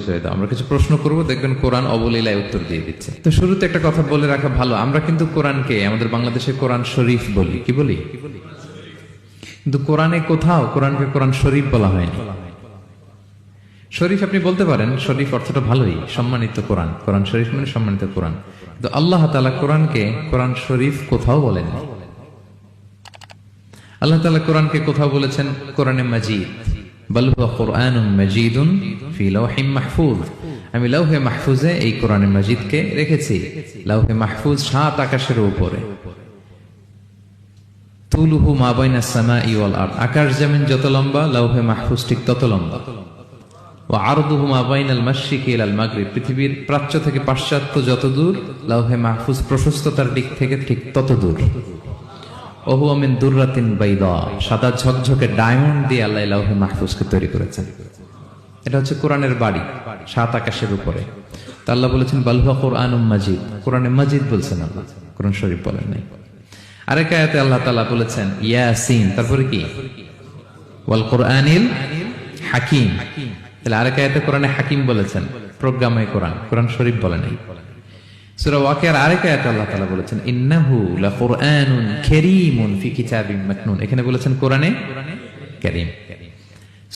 পরিচয় দাও। আমরা কিছু প্রশ্ন করব, দেখবেন কোরআন অবলীলায় উত্তর দিয়ে দিচ্ছে। তো শুরুতে একটা কথা বলে রাখা ভালো, আমরা কিন্তু কোরআনকে আমাদের বাংলাদেশে কোরআন শরীফ বলি। কি বলি? কিন্তু কোরআনে কোথাও কোরআনকে কোরআন শরীফ বলা হয়নি। শরীফ আপনি বলতে পারেন, শরীফ অর্থটা ভালোই, সম্মানিত কোরআন। কোরআন শরীফ মানে সম্মানিত কোরআন। কিন্তু আল্লাহ তাআলা কোরআনকে কোরআন শরীফ কোথাও বলেননি। আল্লাহ তাআলা কোরআনকে কোথাও বলেছেন কোরআনে মাজিদ, বাল হুয়া কুরআনুম মাজিদুন ফি লাওহিম মাহফুজ। আমি লাওহে মাহফুজে এই কোরআনে মাজিদকে রেখেছি। লাওহে মাহফুজ 7 আকাশের উপরে। তুলুহু মা বাইনাস সামাই ওয়াল আরদ, আকাশ জমিন যত লম্বা লাওহে মাহফুজ ঠিক তত লম্বা। ওয়া আরদুহু মা বাইনাল মাশরিকি ইলাল মাগরিব, পৃথিবীর প্রাচ্য থেকে পাশ্চাত্য যত দূর, লাওহে মাহফুজ প্রশস্ততার দিক থেকে ঠিক তত দূর। ওহুয়া মিন দুররাতিন বাইদা, সাদা ঝকঝকে ডায়মন্ড দিয়ে আল্লাহ লাওহে মাহফুজকে তৈরি করেছেন। এটা হচ্ছে কোরআনের বাড়ি 7 আকাশের উপরে। তা আল্লাহ বলেছেন বাল হুয়া কুরআনুম মাজিদ, কোরআনে মাজিদ বলছেন আল্লাহ, কোরআন শরীফ বলেন নাই। আরেক আয়াতে আল্লাহ তাআলা বলেছেন ইয়াসিন, তারপরে কি? ওয়াল কুরআনিল হাকিম। তাহলে আরেক আয়াতে কোরআনে হাকিম বলেছেন, প্রজ্ঞাময় কোরআন, কোরআন শরীফ বলেন নাই। সূরা ওয়াকিয়ার আরেক আয়াতে আল্লাহ তাআলা বলেছেন ইন্নাহু লাকুরআনুন কারীমুন ফি কিতাবিম মাকনুন, এখানে বলেছেন কোরআনে কারীম।